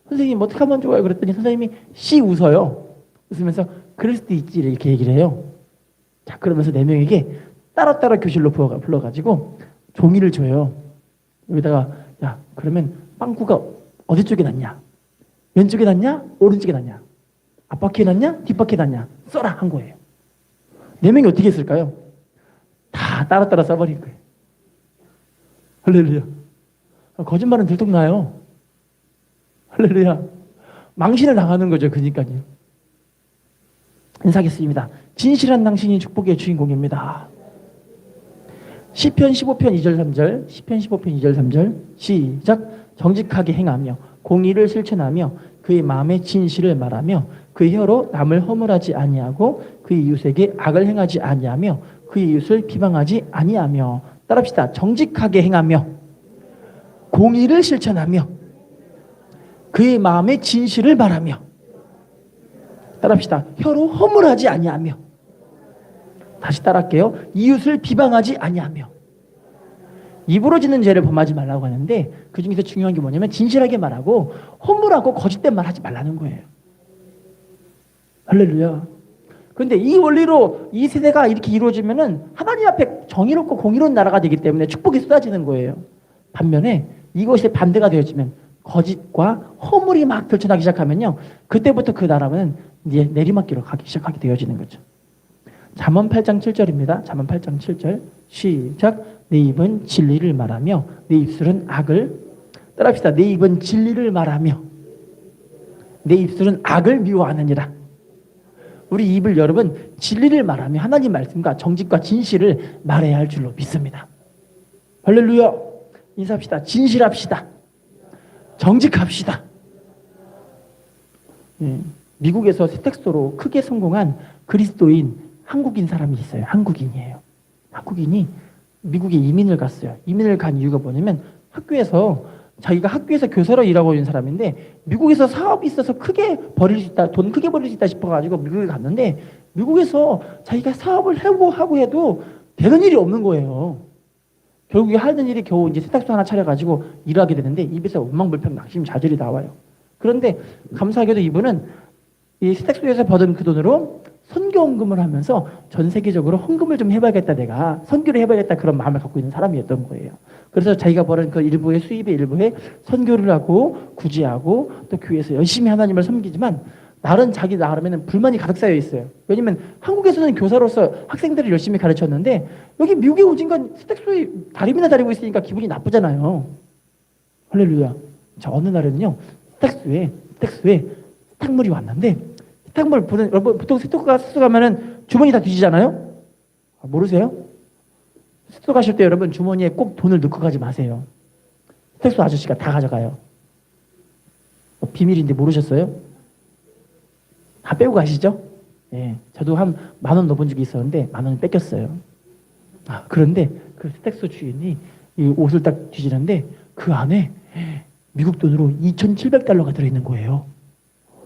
선생님 어떻게 하면 좋아요? 그랬더니 선생님이 씨 웃어요. 웃으면서 그럴 수도 있지 이렇게 얘기를 해요. 자, 그러면서 4명에게 따로따로 교실로 불러가지고 종이를 줘요. 여기다가 야, 그러면 빵꾸가 어디 쪽에 났냐? 왼쪽에 났냐? 오른쪽에 났냐? 앞바퀴에 났냐? 뒷바퀴에 났냐? 써라 한 거예요. 4명이 어떻게 했을까요? 다 따로따로 써버린 거예요. 할렐루야. 거짓말은 들통나요. 할렐루야. 망신을 당하는 거죠. 그러니까요. 인사하겠습니다. 진실한 당신이 축복의 주인공입니다. 시편 15편 2절 3절, 시편 15편 2절 3절, 시작. 정직하게 행하며 공의를 실천하며 그의 마음의 진실을 말하며 그의 혀로 남을 허물하지 아니하고 그의 이웃에게 악을 행하지 아니하며 그의 이웃을 비방하지 아니하며. 따라합시다. 정직하게 행하며 공의를 실천하며 그의 마음의 진실을 말하며. 따라합시다. 혀로 허물하지 아니하며. 다시 따라할게요. 이웃을 비방하지 아니하며. 입으로 짓는 죄를 범하지 말라고 하는데 그 중에서 중요한 게 뭐냐면 진실하게 말하고 허물하고 거짓된 말 하지 말라는 거예요. 할렐루야. 그런데 이 원리로 이 세대가 이렇게 이루어지면은 하나님 앞에 정의롭고 공의로운 나라가 되기 때문에 축복이 쏟아지는 거예요. 반면에 이것이 반대가 되어지면 거짓과 허물이 막 들춰나기 시작하면요, 그때부터 그 나라는 이제 내리막길로 가기 시작하게 되어지는 거죠. 잠언 8장 7절입니다. 잠언 8장 7절 시작. 내 입은 진리를 말하며 내 입술은 악을. 따라합시다. 내 입은 진리를 말하며 내 입술은 악을 미워하느니라. 우리 입을 여러분 진리를 말하며 하나님 말씀과 정직과 진실을 말해야 할 줄로 믿습니다. 할렐루야. 인사합시다. 진실합시다. 정직합시다. 미국에서 세탁소로 크게 성공한 그리스도인 한국인 사람이 있어요. 한국인이에요. 한국인이 미국에 이민을 갔어요. 이민을 간 이유가 뭐냐면 자기가 학교에서 교사로 일하고 있는 사람인데 미국에서 사업이 있어서 돈 크게 벌릴 수 있다 싶어가지고 미국에 갔는데 미국에서 자기가 사업을 하고 해도 되는 일이 없는 거예요. 결국에 하는 일이 겨우 이제 세탁소 하나 차려가지고 일하게 되는데 입에서 원망불평 낙심 자절이 나와요. 그런데 감사하게도 이분은 이 세탁소에서 받은 그 돈으로 선교 헌금을 하면서 전 세계적으로 헌금을 좀 해봐야겠다, 내가 선교를 해봐야겠다, 그런 마음을 갖고 있는 사람이었던 거예요. 그래서 자기가 벌은 그 일부의 수입의 일부에 선교를 하고 구제하고 또 교회에서 열심히 하나님을 섬기지만 자기 나름에는 불만이 가득 쌓여 있어요. 왜냐면 한국에서는 교사로서 학생들을 열심히 가르쳤는데 여기 미국에 오진간 세탁소에 다리미나 다리고 있으니까 기분이 나쁘잖아요. 할렐루야. 자, 어느 날은요, 세탁소에 세탁물이 왔는데, 세탁물 보는, 여러분 보통 세탁소 가면은 주머니 다 뒤지잖아요. 모르세요? 세탁소 가실 때 여러분 주머니에 꼭 돈을 넣고 가지 마세요. 세탁소 아저씨가 다 가져가요. 비밀인데 모르셨어요? 다 빼고 가시죠? 예, 저도 한 10,000원 넣어본 적이 있었는데 10,000원 뺏겼어요. 그런데 그 세탁소 주인이 이 옷을 딱 뒤지는데 그 안에 미국 돈으로 2,700달러가 들어있는 거예요.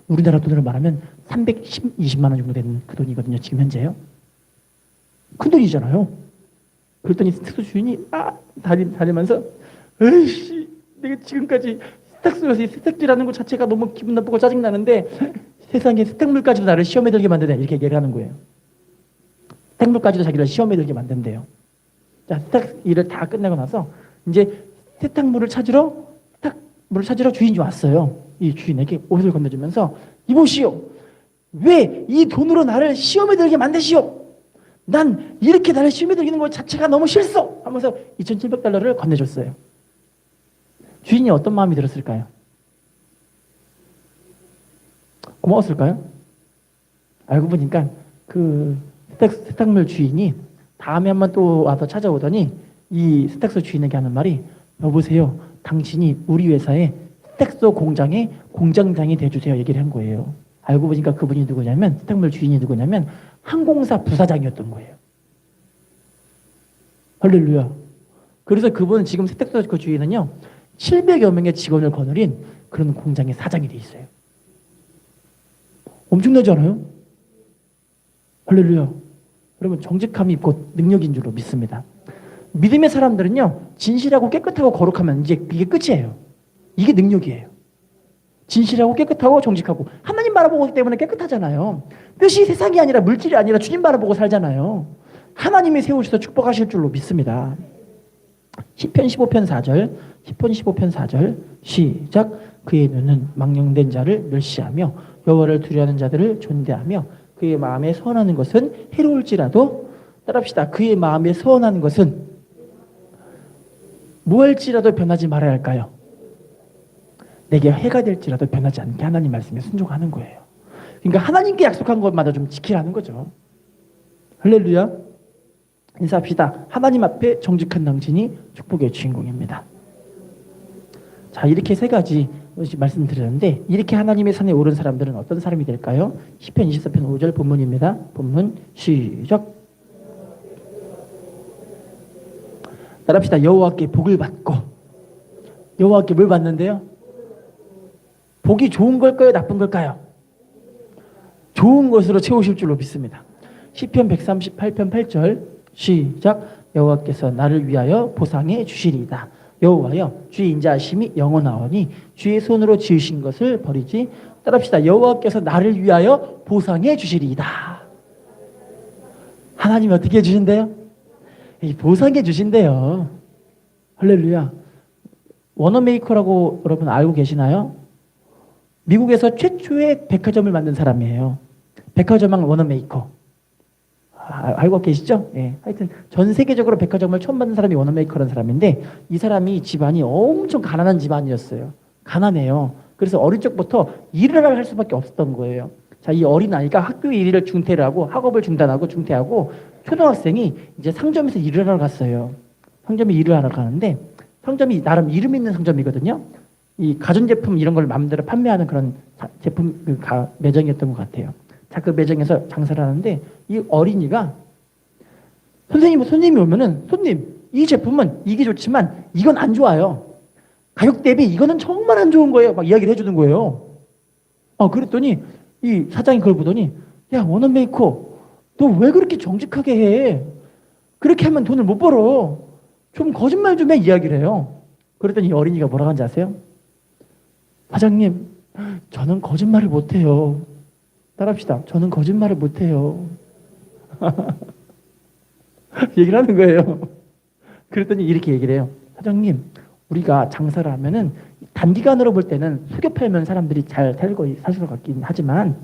우리나라 돈으로 말하면 320만 원 정도 되는 그 돈이거든요. 지금 현재요. 큰 돈이잖아요. 그랬더니 세탁소 주인이 다니면서 에이씨, 내가 지금까지 세탁소에서 세탁질하는 것 자체가 너무 기분 나쁘고 짜증나는데 세상에 세탁물까지도 나를 시험에 들게 만드네, 이렇게 얘기를 하는 거예요. 세탁물까지도 자기를 시험에 들게 만든대요. 자, 세탁 일을 다 끝내고 나서 이제 세탁물을 찾으러 주인이 왔어요. 이 주인에게 옷을 건네주면서 이보시오, 왜 이 돈으로 나를 시험에 들게 만드시오? 난 이렇게 나를 시험에 들기는 것 자체가 너무 싫소 하면서 2,700달러를 건네줬어요. 주인이 어떤 마음이 들었을까요? 고마웠을까요? 알고 보니까 그 세탁물 주인이 다음에 한번 또 와서 찾아오더니 이 세탁소 주인에게 하는 말이, 여보세요, 당신이 우리 회사의 세탁소 공장의 공장장이 돼주세요, 얘기를 한 거예요. 알고 보니까 그분이 누구냐면, 세탁물 주인이 누구냐면 항공사 부사장이었던 거예요. 할렐루야. 그래서 그분은 지금 세탁소 그 주인은요 700여 명의 직원을 거느린 그런 공장의 사장이 돼 있어요. 엄청나지 않아요? 할렐루야. 여러분, 정직함이 곧 능력인 줄로 믿습니다. 믿음의 사람들은요, 진실하고 깨끗하고 거룩하면 이제 이게 끝이에요. 이게 능력이에요. 진실하고 깨끗하고 정직하고 하나님 바라보기 때문에 깨끗하잖아요. 뜻이 세상이 아니라 물질이 아니라 주님 바라보고 살잖아요. 하나님이 세우셔서 축복하실 줄로 믿습니다. 시편 15편 4절 시작. 그의 눈은 망령된 자를 멸시하며 여호와를 두려워하는 자들을 존대하며 그의 마음에 선하는 것은 해로울지라도, 따라합시다. 그의 마음에 선한 것은 무할지라도 변하지 말아야 할까요? 내게 해가 될지라도 변하지 않게 하나님 말씀에 순종하는 거예요. 그러니까 하나님께 약속한 것마다 좀 지키라는 거죠. 할렐루야. 인사합시다. 하나님 앞에 정직한 당신이 축복의 주인공입니다. 자, 이렇게 세 가지 말씀드렸는데, 이렇게 하나님의 산에 오른 사람들은 어떤 사람이 될까요? 시편 24편 5절 본문입니다. 본문 시작. 따라합시다. 여호와께 복을 받고. 여호와께 뭘 받는데요? 복이 좋은 걸까요? 나쁜 걸까요? 좋은 것으로 채우실 줄로 믿습니다. 시편 138편 8절 시작. 여호와께서 나를 위하여 보상해 주시리이다. 여호와여, 주의 인자하심이 영원하오니 주의 손으로 지으신 것을 버리지. 따라합시다. 여호와께서 나를 위하여 보상해 주시리이다. 하나님이 어떻게 해주신대요? 보상해 주신대요. 할렐루야. 워너메이커라고 여러분 알고 계시나요? 미국에서 최초의 백화점을 만든 사람이에요. 백화점왕 워너메이커. 알고 계시죠? 예. 하여튼 전 세계적으로 백화점을 처음 만든 사람이 워너메이커라는 사람인데, 이 사람이 집안이 엄청 가난한 집안이었어요. 가난해요. 그래서 어릴 적부터 일을 할 수밖에 없었던 거예요. 자, 이 어린 아이가 학교 일을 중퇴를 하고 학업을 중단하고 중퇴하고 초등학생이 이제 상점에서 일을 하러 갔어요. 상점에 일을 하러 가는데, 상점이 나름 이름 있는 상점이거든요. 이 가전제품 이런 걸 마음대로 판매하는 그런 제품 매장이었던 것 같아요. 자, 그 매장에서 장사를 하는데 이 어린이가 손님이 오면은, 손님, 이 제품은 이게 좋지만 이건 안 좋아요. 가격 대비 이거는 정말 안 좋은 거예요. 막 이야기를 해주는 거예요. 그랬더니 이 사장이 그걸 보더니, 야, 워너메이커, 너 왜 그렇게 정직하게 해? 그렇게 하면 돈을 못 벌어. 좀 거짓말 좀 해 이야기를 해요. 그랬더니 이 어린이가 뭐라고 하는지 아세요? 사장님, 저는 거짓말을 못해요. 따라합시다. 저는 거짓말을 못해요. 얘기를 하는 거예요. 그랬더니 이렇게 얘기를 해요. 사장님, 우리가 장사를 하면은 단기간으로 볼 때는 속여 팔면 사람들이 잘 살고 살 것 같긴 하지만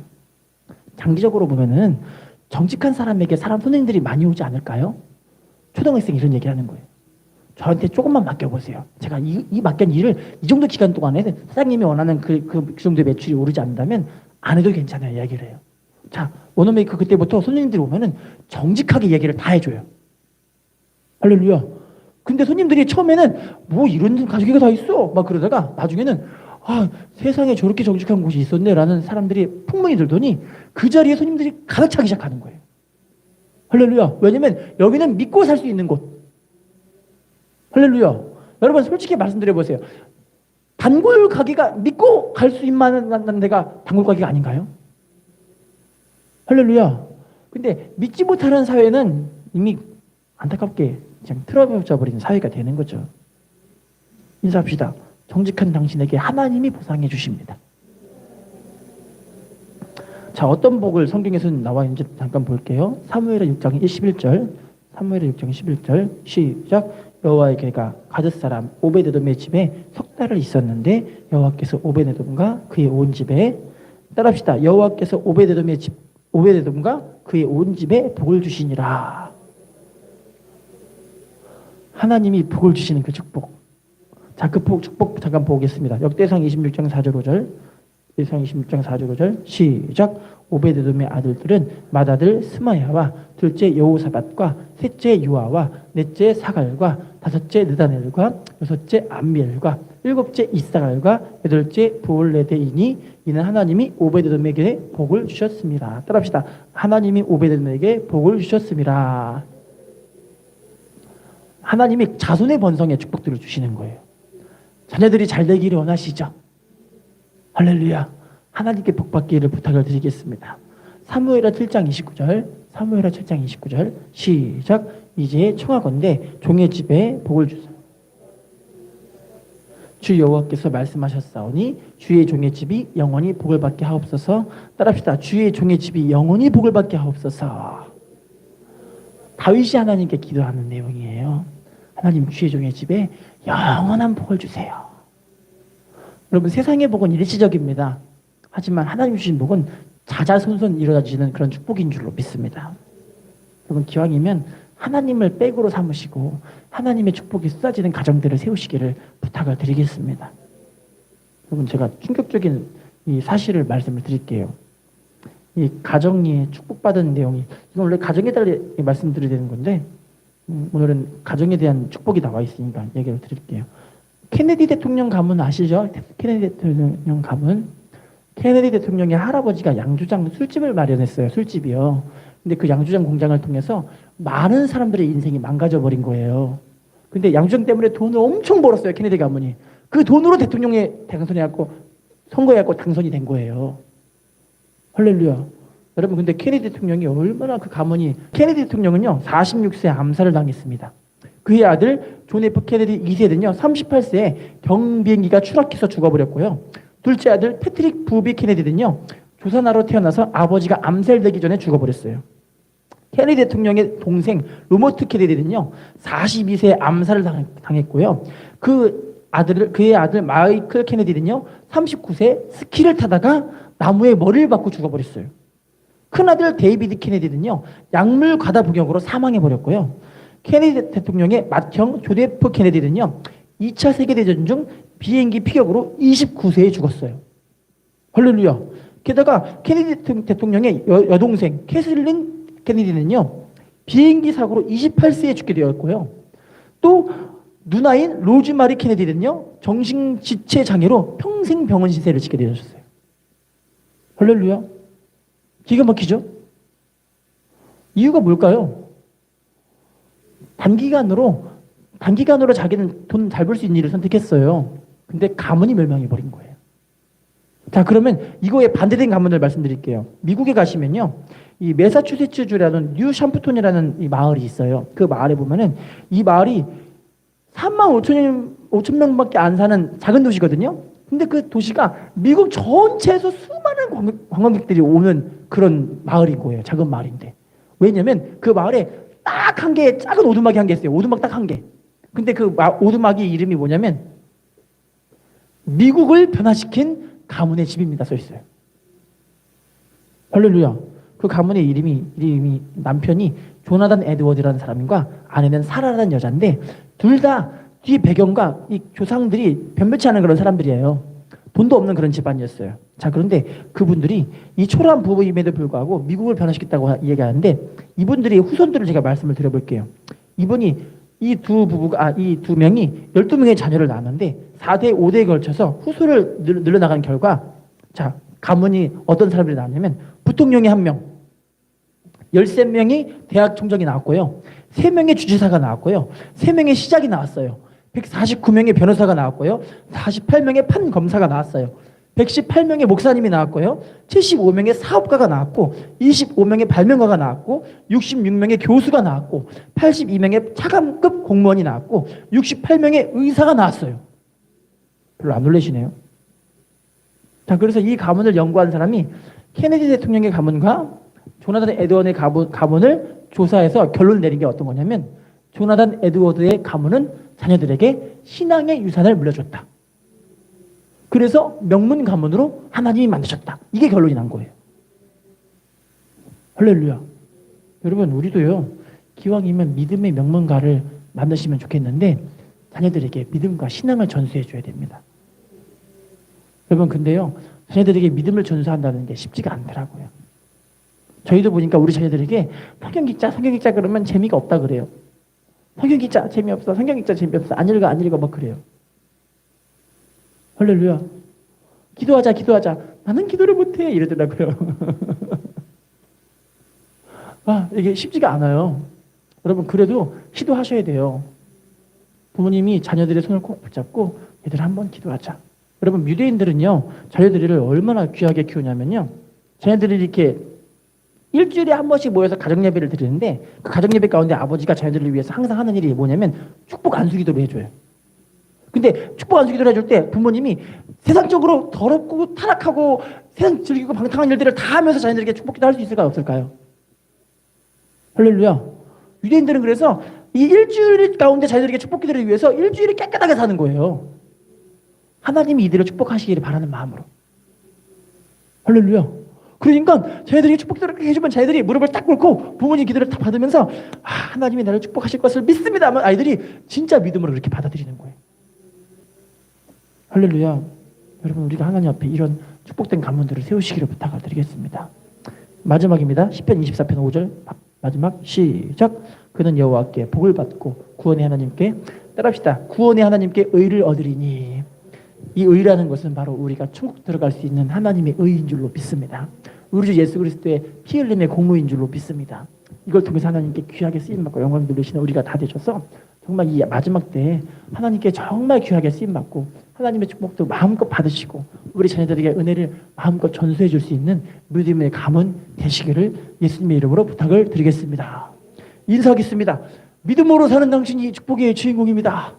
장기적으로 보면은 정직한 사람에게 손님들이 많이 오지 않을까요? 초등학생이 이런 얘기를 하는 거예요. 저한테 조금만 맡겨보세요. 제가 이 맡긴 일을 이 정도 기간 동안에 사장님이 원하는 그 정도의 매출이 오르지 않는다면 안 해도 괜찮아요. 이야기를 해요. 자, 원어메이커 그때부터 손님들이 오면은 정직하게 얘기를 다 해줘요. 할렐루야. 근데 손님들이 처음에는 뭐 이런 가족이가 다 있어 막 그러다가 나중에는 아, 세상에 저렇게 정직한 곳이 있었네 라는 사람들이 풍문이 들더니 그 자리에 손님들이 가득 차기 시작하는 거예요. 할렐루야. 왜냐면 여기는 믿고 살 수 있는 곳. 할렐루야. 여러분 솔직히 말씀드려보세요. 단골 가게가 믿고 갈 수 있는 데가 단골 가게가 아닌가요? 할렐루야. 근데 믿지 못하는 사회는 이미 안타깝게 그냥 틀어져 버린 사회가 되는 거죠. 인사합시다. 정직한 당신에게 하나님이 보상해 주십니다. 자, 어떤 복을 성경에서는 나와 있는지 잠깐 볼게요. 사무엘하 6장 11절. 사무엘하 6장 11절. 시작. 여호와의 개가 가드 사람 오베데돔의 집에 석 달을 있었는데 여호와께서 오베데돔과 그의 온 집에 따라합시다. 여호와께서 오베데돔과 그의 온 집에 복을 주시니라. 하나님이 복을 주시는 그 축복. 자, 그 축복 잠깐 보겠습니다. 역대상 26장 4절 5절. 역대상 26장 4절 5절. 시작. 오베데돔의 아들들은 맏아들 스마야와 둘째 여호사밧과 셋째 유아와 넷째 사갈과 다섯째 느다넬과 여섯째 암미엘과 일곱째 이사갈과 여덟째 부올레데이니 이는 하나님이 오베데돔에게 복을 주셨습니다. 따라합시다. 하나님이 오베데돔에게 복을 주셨습니다. 하나님이 자손의 번성에 축복들을 주시는 거예요. 자녀들이 잘 되기를 원하시죠? 할렐루야. 하나님께 복받기를 부탁을 드리겠습니다. 사무엘하 7장 29절. 사무엘하 7장 29절. 시작. 이제 청하건대 종의 집에 복을 주소서. 주 여호와께서 말씀하셨사오니 주의 종의 집이 영원히 복을 받게 하옵소서. 따라합시다. 주의 종의 집이 영원히 복을 받게 하옵소서. 다윗이 하나님께 기도하는 내용이에요. 하나님, 주의 종의 집에 영원한 복을 주세요. 여러분, 세상의 복은 일시적입니다. 하지만 하나님 주신 복은 자자손손 이루어지는 그런 축복인 줄로 믿습니다. 여러분, 기왕이면 하나님을 백으로 삼으시고 하나님의 축복이 쏟아지는 가정들을 세우시기를 부탁을 드리겠습니다. 여러분, 제가 충격적인 이 사실을 말씀을 드릴게요. 이 가정이 축복받은 내용이, 이건 원래 가정에 대해 말씀드려야 되는 건데 오늘은 가정에 대한 축복이 나와 있으니까 얘기를 드릴게요. 케네디 대통령 가문 아시죠? 케네디 대통령 가문. 케네디 대통령의 할아버지가 양주장 술집을 마련했어요. 술집이요. 근데 그 양주장 공장을 통해서 많은 사람들의 인생이 망가져 버린 거예요. 근데 양주장 때문에 돈을 엄청 벌었어요. 케네디 가문이. 그 돈으로 대통령에 당선해갖고 선거해갖고 당선이 된 거예요. 할렐루야. 여러분, 근데 케네디 대통령이 얼마나 그 가문이, 케네디 대통령은요 46세 암살을 당했습니다. 그의 아들 존 F 케네디 2세는요 38세에 경비행기가 추락해서 죽어버렸고요. 둘째 아들 패트릭 부비 케네디는요 조산아로 태어나서 아버지가 암살되기 전에 죽어버렸어요. 케네디 대통령의 동생 로버트 케네디는요 42세에 암살을 당했고요. 그의 아들 마이클 케네디는요 39세에 스키를 타다가 나무에 머리를 박고 죽어버렸어요. 큰아들 데이비드 케네디는요 약물 과다 복용으로 사망해버렸고요. 케네디 대통령의 맏형 조세프 케네디는요 2차 세계대전 중 비행기 피격으로 29세에 죽었어요. 할렐루야. 게다가 케네디 대통령의 여동생 캐슬린 케네디는요 비행기 사고로 28세에 죽게 되었고요. 또 누나인 로즈마리 케네디는요 정신지체 장애로 평생 병원 신세를 지게 되셨어요. 할렐루야. 기가 막히죠? 이유가 뭘까요? 단기간으로 자기는 돈 잘 벌 수 있는 일을 선택했어요. 근데 가문이 멸망해버린 거예요. 자, 그러면 이거에 반대된 가문을 말씀드릴게요. 미국에 가시면요, 이 매사추세츠주라는 뉴 샴프톤이라는 이 마을이 있어요. 그 마을에 보면은 이 마을이 3만 5천 명밖에 안 사는 작은 도시거든요. 근데 그 도시가 미국 전체에서 수많은 관광객들이 오는 그런 마을인 거예요. 작은 마을인데. 왜냐면 그 마을에 딱 한 개, 작은 오두막이 한 개 있어요. 오두막 딱 한 개. 근데 그 오두막이 이름이 뭐냐면 미국을 변화시킨 가문의 집입니다. 써 있어요. 할렐루야. 그 가문의 이름이 남편이 조나단 에드워드라는 사람과 아내는 사라라는 여자인데 둘 다 뒤 배경과 이 조상들이 변변치 않은 그런 사람들이에요. 돈도 없는 그런 집안이었어요. 자, 그런데 그분들이 이 초라한 부부임에도 불구하고 미국을 변화시켰다고 얘기하는데 이분들의 후손들을 제가 말씀을 드려볼게요. 이분이 이 두 명이 12명의 자녀를 낳았는데 4대, 5대에 걸쳐서 후손을 늘려나간 결과 자, 가문이 어떤 사람들이 나왔냐면 부통령이 1명, 13명이 대학 총장이 나왔고요. 3명의 주지사가 나왔고요. 3명의 시장이 나왔어요. 149명의 변호사가 나왔고요. 48명의 판검사가 나왔어요. 118명의 목사님이 나왔고요. 75명의 사업가가 나왔고 25명의 발명가가 나왔고 66명의 교수가 나왔고 82명의 차관급 공무원이 나왔고 68명의 의사가 나왔어요. 별로 안 놀라시네요. 자, 그래서 이 가문을 연구한 사람이 케네디 대통령의 가문과 조나단 에드워드의 가문을 조사해서 결론을 내린 게 어떤 거냐면 조나단 에드워드의 가문은 자녀들에게 신앙의 유산을 물려줬다. 그래서 명문 가문으로 하나님이 만드셨다. 이게 결론이 난 거예요. 할렐루야. 여러분, 우리도요, 기왕이면 믿음의 명문가를 만드시면 좋겠는데 자녀들에게 믿음과 신앙을 전수해 줘야 됩니다. 여러분, 근데요, 자녀들에게 믿음을 전수한다는 게 쉽지가 않더라고요. 저희도 보니까 우리 자녀들에게 성경 읽자 그러면 재미가 없다 그래요. 성경 읽자 재미없어. 성경 읽자 재미없어. 안 읽어 막 그래요. 할렐루야. 기도하자. 나는 기도를 못해 이러더라고요. 이게 쉽지가 않아요. 여러분, 그래도 기도하셔야 돼요. 부모님이 자녀들의 손을 꼭 붙잡고 얘들 한번 기도하자. 여러분, 유대인들은요, 자녀들을 얼마나 귀하게 키우냐면요, 자녀들이 이렇게 일주일에 한 번씩 모여서 가정예배를 드리는데 그 가정예배 가운데 아버지가 자녀들을 위해서 항상 하는 일이 뭐냐면 축복 안수기도를 해줘요. 근데 축복 안수기도를 해줄 때 부모님이 세상적으로 더럽고 타락하고 세상 즐기고 방탕한 일들을 다 하면서 자녀들에게 축복기도 할 수 있을까요? 없을까요? 할렐루야. 유대인들은 그래서 이 일주일 가운데 자녀들에게 축복기도를 위해서 일주일을 깨끗하게 사는 거예요. 하나님이 이들을 축복하시기를 바라는 마음으로. 할렐루야. 그러니까 자녀들이 축복기도를 해주면 자녀들이 무릎을 딱 꿇고 부모님 기도를 딱 받으면서 하나님이 나를 축복하실 것을 믿습니다 하면 아이들이 진짜 믿음으로 그렇게 받아들이는 거예요. 할렐루야. 여러분, 우리가 하나님 앞에 이런 축복된 가문들을 세우시기를 부탁을 드리겠습니다. 마지막입니다. 시편 24편 5절 마지막 시작. 그는 여호와께 복을 받고 구원의 하나님께 따라합시다. 구원의 하나님께 의를 얻으리니. 이 의라는 것은 바로 우리가 천국 들어갈 수 있는 하나님의 의인 줄로 믿습니다. 우리 주 예수 그리스도의 피 흘림의 공로인 줄로 믿습니다. 이걸 통해서 하나님께 귀하게 쓰임받고 영광 돌리시는 우리가 다 되셔서 정말 이 마지막 때에 하나님께 정말 귀하게 쓰임받고 하나님의 축복도 마음껏 받으시고 우리 자녀들에게 은혜를 마음껏 전수해 줄 수 있는 믿음의 가문 되시기를 예수님의 이름으로 부탁을 드리겠습니다. 인사하겠습니다. 믿음으로 사는 당신이 축복의 주인공입니다.